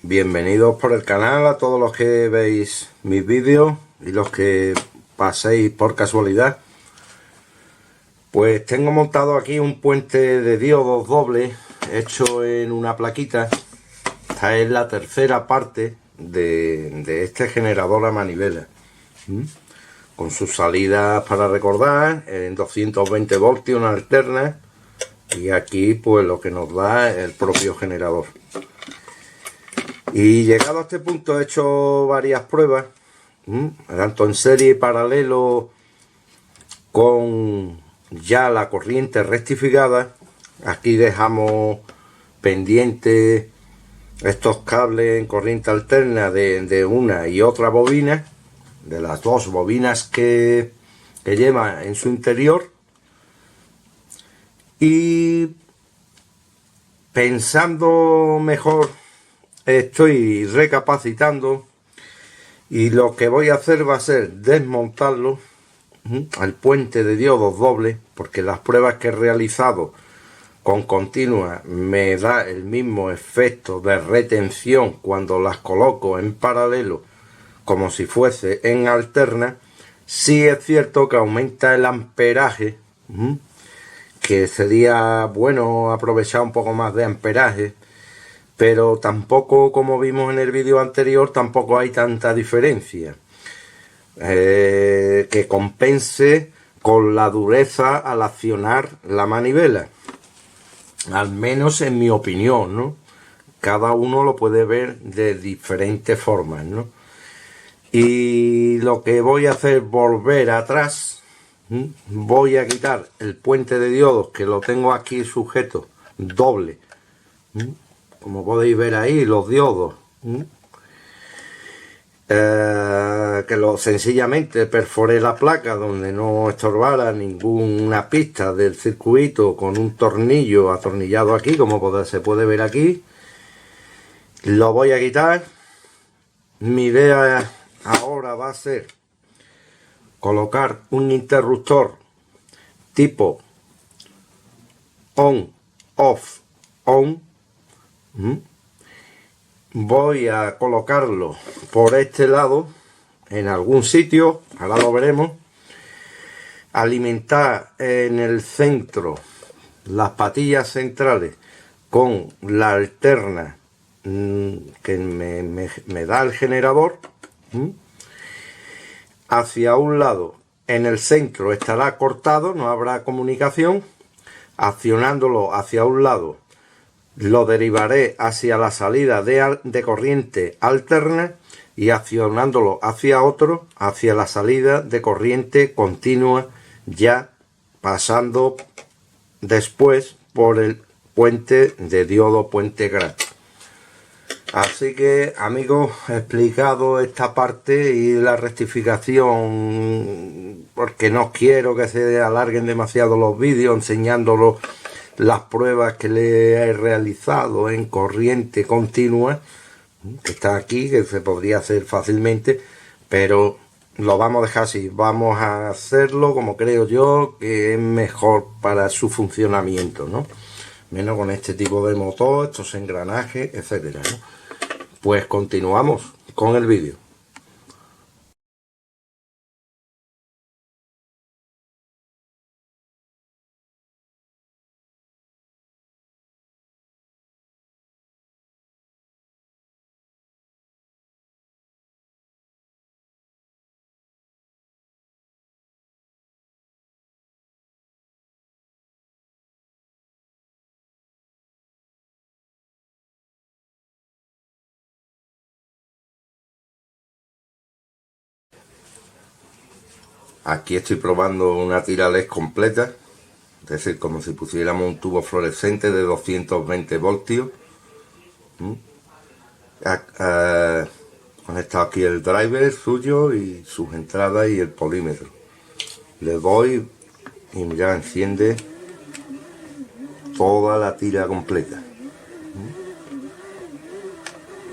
Bienvenidos por el canal a todos los que veis mis vídeos y los que paséis por casualidad. Pues tengo montado aquí un puente de diodos doble hecho en una plaquita. Esta es la tercera parte de este generador a manivela, con sus salidas para recordar en 220 voltios una alterna, y aquí pues lo que nos da el propio generador. Y llegado a este punto he hecho varias pruebas, tanto en serie y paralelo con ya la corriente rectificada. Aquí dejamos pendientes estos cables en corriente alterna de una y otra bobina, de las dos bobinas que lleva en su interior. Y pensando mejor, estoy recapacitando, y lo que voy a hacer va a ser desmontarlo, al puente de diodos doble, porque las pruebas que he realizado con continua me da el mismo efecto de retención cuando las coloco en paralelo como si fuese en alterna. Sí es cierto que aumenta el amperaje, que sería bueno aprovechar un poco más de amperaje, pero tampoco, como vimos en el vídeo anterior, tampoco hay tanta diferencia que compense con la dureza al accionar la manivela, al menos en mi opinión, ¿no? Cada uno lo puede ver de diferentes formas, ¿no? Y lo que voy a hacer es volver atrás. Voy a quitar el puente de diodos, que lo tengo aquí sujeto doble, como podéis ver ahí, los diodos, que sencillamente perforé la placa donde no estorbara ninguna pista del circuito con un tornillo atornillado aquí, como se puede ver aquí. Lo voy a quitar. Mi idea ahora va a ser colocar un interruptor tipo on, off, on. Voy a colocarlo por este lado en algún sitio, ahora lo veremos. Alimentar en el centro las patillas centrales con la alterna que me da el generador. Hacia un lado, en el centro, estará cortado, no habrá comunicación. Accionándolo hacia un lado, lo derivaré hacia la salida de corriente alterna, y accionándolo hacia otro, hacia la salida de corriente continua, ya pasando después por el puente de diodo, puente grado. Así que, amigos, he explicado esta parte y la rectificación, porque no quiero que se alarguen demasiado los vídeos enseñándolos las pruebas que le he realizado en corriente continua, que está aquí, que se podría hacer fácilmente, pero lo vamos a dejar así. Vamos a hacerlo como creo yo que es mejor para su funcionamiento, ¿no? Menos con este tipo de motor, estos engranajes, etcétera, ¿no? Pues continuamos con el vídeo. Aquí estoy probando una tira LED completa, es decir, como si pusiéramos un tubo fluorescente de 220 voltios. Conectado aquí el driver suyo y sus entradas y el polímetro. Le doy y ya enciende toda la tira completa.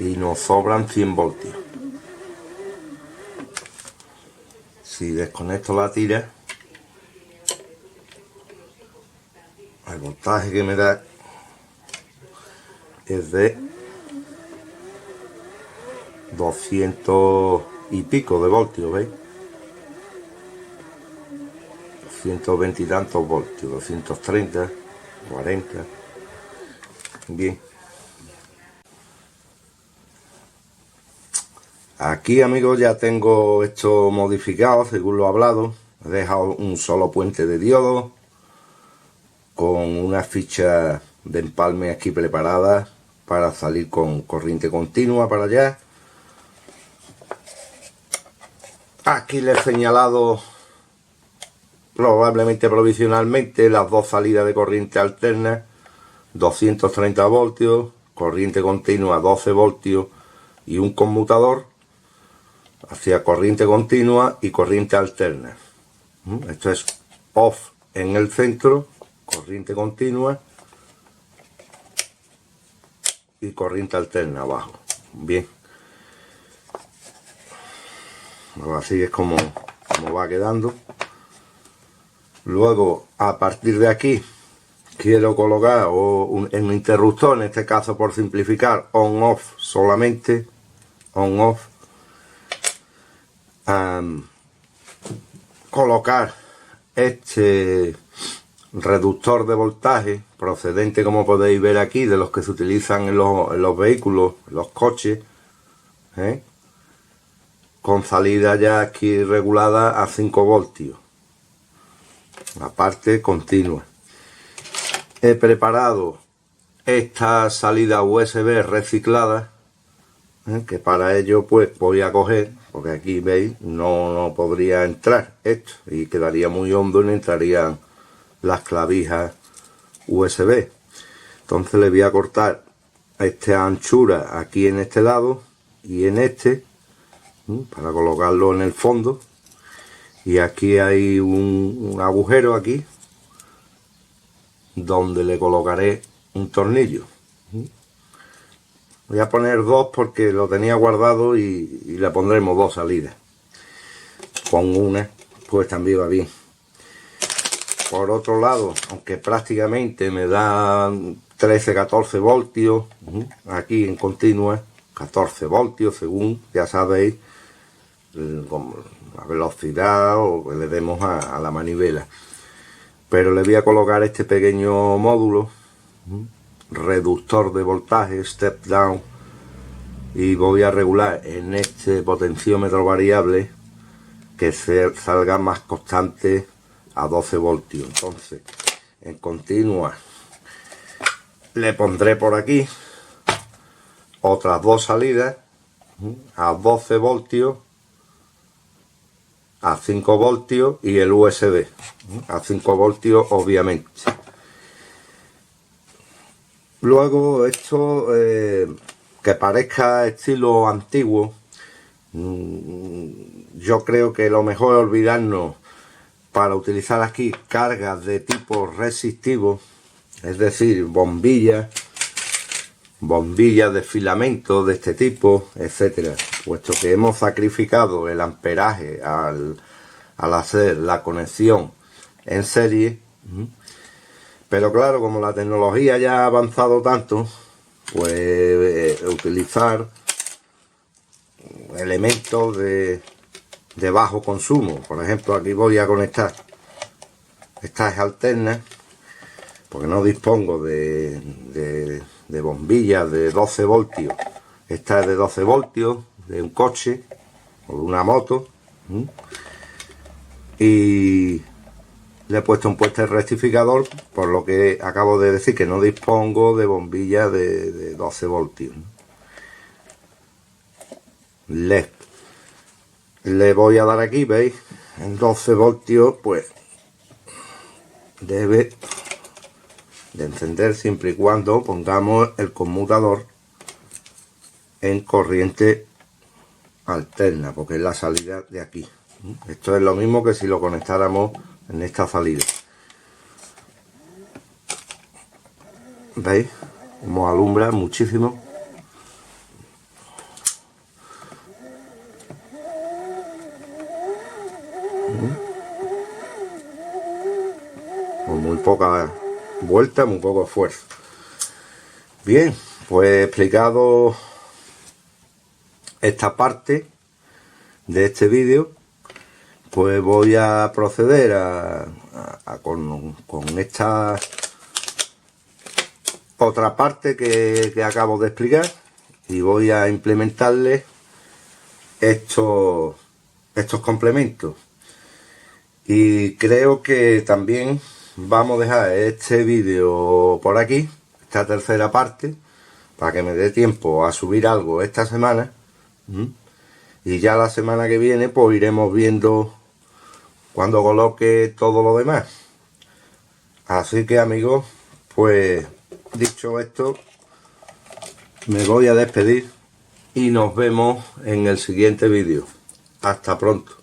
Y nos sobran 100 voltios. Si desconecto la tira, el voltaje que me da es de 200 y pico de voltios, ¿veis? 120 y tantos voltios, 230, 40. Bien. Aquí, amigos, ya tengo esto modificado según lo hablado. He dejado un solo puente de diodo con una ficha de empalme aquí preparada para salir con corriente continua para allá. Aquí le he señalado probablemente provisionalmente las dos salidas de corriente alterna, 230 voltios, corriente continua 12 voltios y un conmutador hacia corriente continua y corriente alterna. Esto es off en el centro, corriente continua y corriente alterna abajo. Bien, así es como va quedando. Luego, a partir de aquí, quiero colocar un interruptor, en este caso por simplificar, on-off solamente, on-off. Colocar este reductor de voltaje procedente, como podéis ver aquí, de los que se utilizan en los vehículos, en los coches, con salida ya aquí regulada a 5 voltios, la parte continua. He preparado esta salida USB reciclada, que para ello pues voy a coger, porque aquí veis no podría entrar esto y quedaría muy hondo y no entrarían las clavijas USB. Entonces le voy a cortar esta anchura aquí en este lado y en este, para colocarlo en el fondo. Y aquí hay un agujero aquí donde le colocaré un tornillo. Voy a poner dos porque lo tenía guardado y le pondremos dos salidas. Con una pues también va bien. Por otro lado, aunque prácticamente me da 13-14 voltios, aquí en continua, 14 voltios según, ya sabéis, la velocidad o que le demos a la manivela. Pero le voy a colocar este pequeño módulo, reductor de voltaje, step down, y voy a regular en este potenciómetro variable que salga más constante a 12 voltios. Entonces, en continua le pondré por aquí otras dos salidas a 12 voltios, a 5 voltios y el USB a 5 voltios obviamente. Luego esto, que parezca estilo antiguo, yo creo que lo mejor es olvidarnos para utilizar aquí cargas de tipo resistivo, es decir, bombillas de filamento de este tipo, etcétera, puesto que hemos sacrificado el amperaje al hacer la conexión en serie. Pero claro, como la tecnología ya ha avanzado tanto, pues utilizar elementos de bajo consumo. Por ejemplo, aquí voy a conectar, esta es alterna porque no dispongo de bombillas de 12 voltios. Esta es de 12 voltios de un coche o de una moto, y le he puesto un puente rectificador, por lo que acabo de decir que no dispongo de bombillas de 12 voltios. Le voy a dar aquí, veis, en 12 voltios, pues debe de encender siempre y cuando pongamos el conmutador en corriente alterna, porque es la salida de aquí. Esto es lo mismo que si lo conectáramos en esta salida. ¿Veis? Como alumbra muchísimo. Con muy poca vuelta, muy poco esfuerzo. Bien, pues he explicado esta parte de este vídeo, pues voy a proceder con esta otra parte que acabo de explicar, y voy a implementarle estos complementos. Y creo que también vamos a dejar este vídeo por aquí, esta tercera parte, para que me dé tiempo a subir algo esta semana. Y ya la semana que viene pues iremos viendo cuando coloque todo lo demás. Así que, amigos, pues dicho esto, me voy a despedir y nos vemos en el siguiente vídeo. Hasta pronto.